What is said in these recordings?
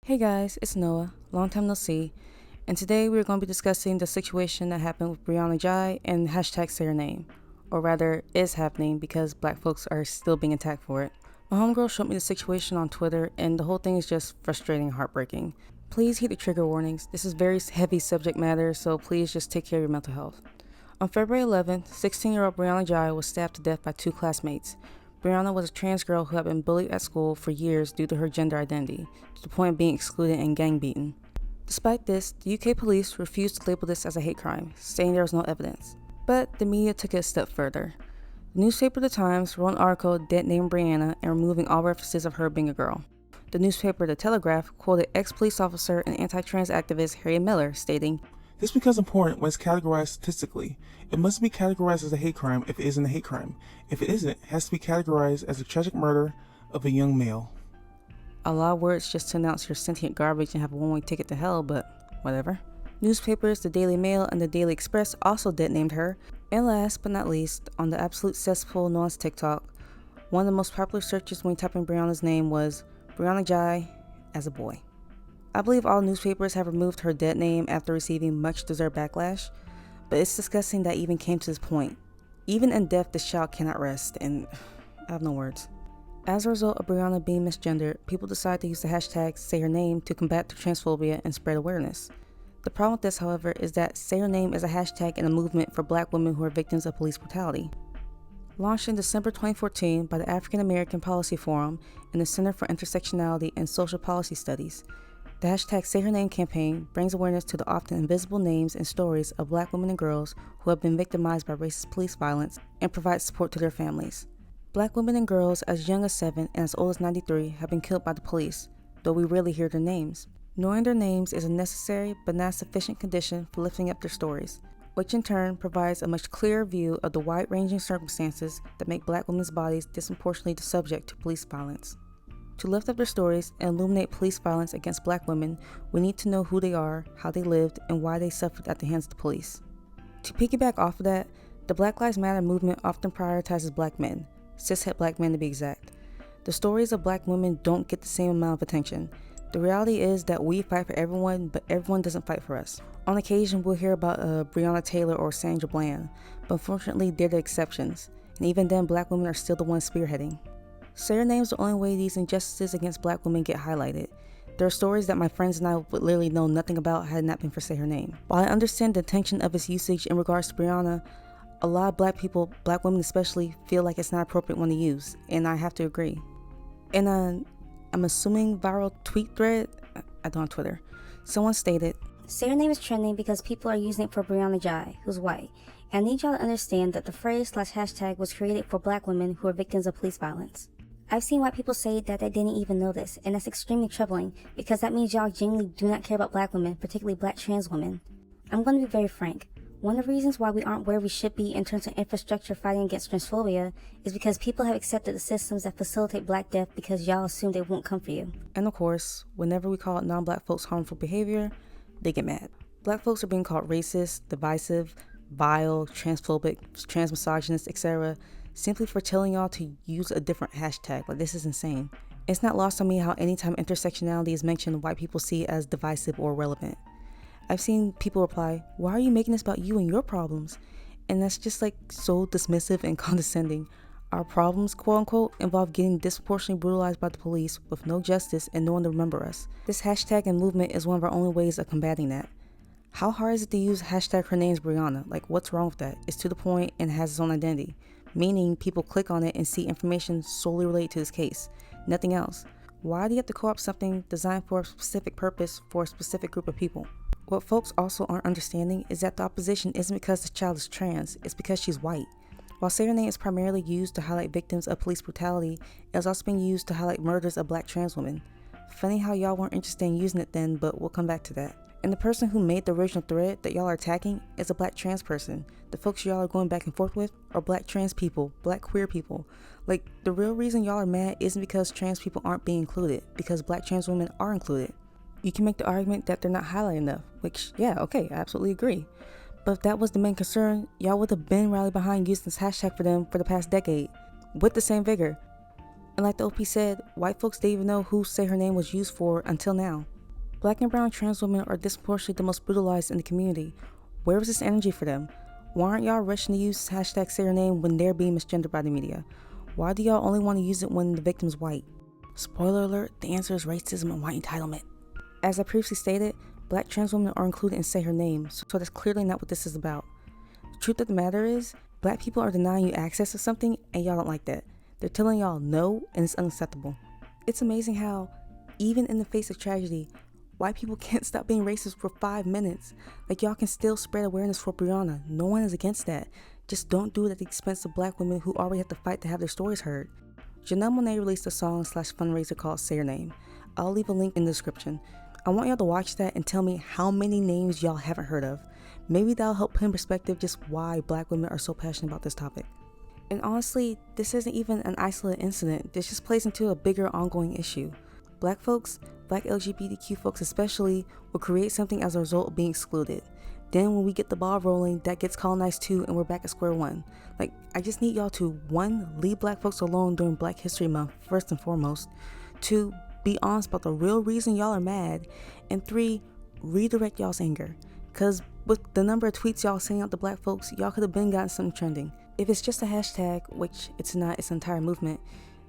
Hey guys, it's Noah. Long time no see. And today we're going to be discussing the situation that happened with Brianna Jai and hashtag say her name. Or rather, is happening because black folks are still being attacked for it. My homegirl showed me the situation on Twitter and the whole thing is just frustrating and heartbreaking. Please heed the trigger warnings. This is very heavy subject matter, so please just take care of your mental health. On February 11th, 16-year-old Brianna Jai was stabbed to death by two classmates. Brianna was a trans girl who had been bullied at school for years due to her gender identity, to the point of being excluded and gang beaten. Despite this, the UK police refused to label this as a hate crime, saying there was no evidence. But the media took it a step further. The newspaper The Times wrote an article dead-naming Brianna and removing all references of her being a girl. The newspaper The Telegraph quoted ex-police officer and anti-trans activist Harriet Miller, stating, "This becomes important when it's categorized statistically. It must be categorized as a hate crime if it isn't a hate crime. If it isn't, it has to be categorized as a tragic murder of a young male." A lot of words just to announce you're sentient garbage and have a one-way ticket to hell, but whatever. Newspapers, the Daily Mail and the Daily Express also dead-named her. And last but not least, on the absolute cesspool known as TikTok, one of the most popular searches when you type in Brianna's name was Brianna Jai as a boy. I believe all newspapers have removed her dead name after receiving much deserved backlash, but it's disgusting that even came to this point. Even in death, this child cannot rest, and I have no words. As a result of Brianna being misgendered, people decided to use the hashtag say her name to combat the transphobia and spread awareness. The problem with this, however, is that say her name is a hashtag in a movement for black women who are victims of police brutality. Launched in December 2014 by the African American Policy Forum and the Center for Intersectionality and Social Policy Studies, the hashtag Say Her Name campaign brings awareness to the often invisible names and stories of black women and girls who have been victimized by racist police violence and provides support to their families. Black women and girls as young as 7 and as old as 93 have been killed by the police, though we rarely hear their names. Knowing their names is a necessary but not sufficient condition for lifting up their stories, which in turn provides a much clearer view of the wide-ranging circumstances that make black women's bodies disproportionately subject to police violence. To lift up their stories and illuminate police violence against black women, we need to know who they are, how they lived, and why they suffered at the hands of the police. To piggyback off of that, the Black Lives Matter movement often prioritizes black men, cishet black men to be exact. The stories of black women don't get the same amount of attention. The reality is that we fight for everyone, but everyone doesn't fight for us. On occasion, we'll hear about Breonna Taylor or Sandra Bland, but unfortunately they're the exceptions, and even then black women are still the ones spearheading. Say her name is the only way these injustices against black women get highlighted. There are stories that my friends and I would literally know nothing about had it not been for Say Her Name. While I understand the intention of its usage in regards to Brianna, a lot of black people, black women especially, feel like it's not appropriate one to use, and I have to agree. In I'm assuming viral tweet thread, I don't have Twitter, someone stated, "Say Her Name is trending because people are using it for Brianna Jai, who's white. And I need y'all to understand that the phrase/hashtag was created for black women who are victims of police violence. I've seen white people say that they didn't even know this, and that's extremely troubling because that means y'all genuinely do not care about black women, particularly black trans women. I'm going to be very frank. One of the reasons why we aren't where we should be in terms of infrastructure fighting against transphobia is because people have accepted the systems that facilitate black death because y'all assume they won't come for you." And of course, whenever we call out non-black folks harmful behavior, they get mad. Black folks are being called racist, divisive, vile, transphobic, transmisogynist, etc., simply for telling y'all to use a different hashtag. Like, this is insane. It's not lost on me how anytime intersectionality is mentioned, white people see it as divisive or irrelevant. I've seen people reply, "Why are you making this about you and your problems?" And that's just like so dismissive and condescending. Our problems, quote unquote, involve getting disproportionately brutalized by the police with no justice and no one to remember us. This hashtag and movement is one of our only ways of combating that. How hard is it to use hashtag her name's Brianna? Like, what's wrong with that? It's to the point and has its own identity, meaning people click on it and see information solely related to this case, nothing else. Why do you have to co-opt something designed for a specific purpose for a specific group of people? What folks also aren't understanding is that the opposition isn't because the child is trans, it's because she's white. While Say Her Name is primarily used to highlight victims of police brutality, it is also being used to highlight murders of black trans women. Funny how y'all weren't interested in using it then, but we'll come back to that. And the person who made the original thread that y'all are attacking is a black trans person. The folks y'all are going back and forth with are black trans people, black queer people. Like, the real reason y'all are mad isn't because trans people aren't being included, because black trans women are included. You can make the argument that they're not highlighted enough, which, yeah, okay, I absolutely agree. But if that was the main concern, y'all would have been rallied behind using this hashtag for them for the past decade, with the same vigor. And like the OP said, white folks didn't even know who Say Her Name was used for until now. Black and brown trans women are disproportionately the most brutalized in the community. Where is this energy for them? Why aren't y'all rushing to use hashtag say her name when they're being misgendered by the media? Why do y'all only want to use it when the victim's white? Spoiler alert, the answer is racism and white entitlement. As I previously stated, Black trans women are included in Say Her Name, so that's clearly not what this is about. The truth of the matter is, Black people are denying you access to something and y'all don't like that. They're telling y'all no and it's unacceptable. It's amazing how, even in the face of tragedy, white people can't stop being racist for 5 minutes. Like, y'all can still spread awareness for Brianna. No one is against that. Just don't do it at the expense of Black women who already have to fight to have their stories heard. Janelle Monáe released a song/fundraiser called Say Her Name. I'll leave a link in the description. I want y'all to watch that and tell me how many names y'all haven't heard of. Maybe that'll help put in perspective just why Black women are so passionate about this topic. And honestly, this isn't even an isolated incident. This just plays into a bigger ongoing issue. Black folks, Black LGBTQ folks especially, will create something as a result of being excluded. Then when we get the ball rolling, that gets colonized too and we're back at square one. Like, I just need y'all to 1, leave Black folks alone during Black History Month first and foremost. 2, be honest about the real reason y'all are mad. And 3, redirect y'all's anger. Cause with the number of tweets y'all sending out to Black folks, y'all could have been gotten something trending. If it's just a hashtag, which it's not, it's an entire movement,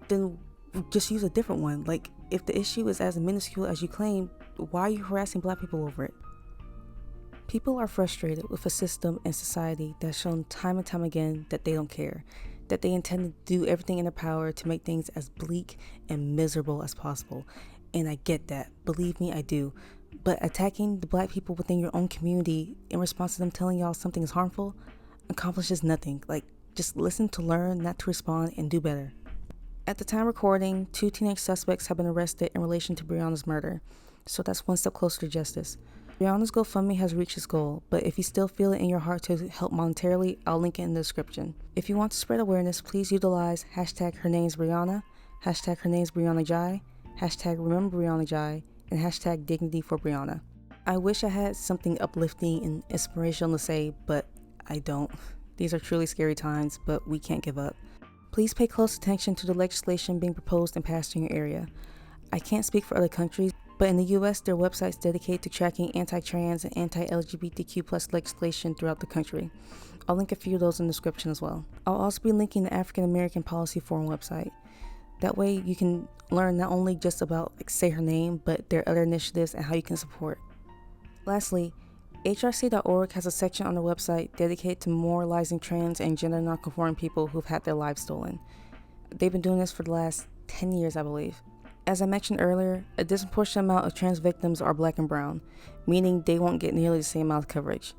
then just use a different one. Like, if the issue is as minuscule as you claim, why are you harassing Black people over it? People are frustrated with a system and society that's shown time and time again that they don't care, that they intend to do everything in their power to make things as bleak and miserable as possible. And I get that, believe me, I do. But attacking the Black people within your own community in response to them telling y'all something is harmful accomplishes nothing. Like, just listen to learn, not to respond, and do better. At the time of recording, 2 teenage suspects have been arrested in relation to Brianna's murder, so that's one step closer to justice. Brianna's GoFundMe has reached its goal, but if you still feel it in your heart to help monetarily, I'll link it in the description. If you want to spread awareness, please utilize hashtag her name's Brianna, hashtag her name's Brianna Jai, hashtag remember Brianna Jai, and hashtag dignity for Brianna. I wish I had something uplifting and inspirational to say, but I don't. These are truly scary times, but we can't give up. Please pay close attention to the legislation being proposed and passed in your area. I can't speak for other countries, but in the US, there are websites dedicated to tracking anti-trans and anti-LGBTQ+ legislation throughout the country. I'll link a few of those in the description as well. I'll also be linking the African American Policy Forum website. That way you can learn not only just about Say Her Name, but their other initiatives and how you can support. Lastly, HRC.org has a section on their website dedicated to memorializing trans and gender nonconforming people who've had their lives stolen. They've been doing this for the last 10 years, I believe. As I mentioned earlier, a disproportionate amount of trans victims are Black and brown, meaning they won't get nearly the same amount of coverage.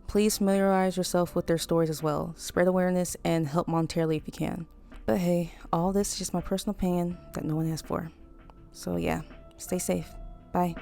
Please familiarize yourself with their stories as well, spread awareness, and help monetarily if you can. But hey, all this is just my personal opinion that no one asked for. So yeah, stay safe. Bye.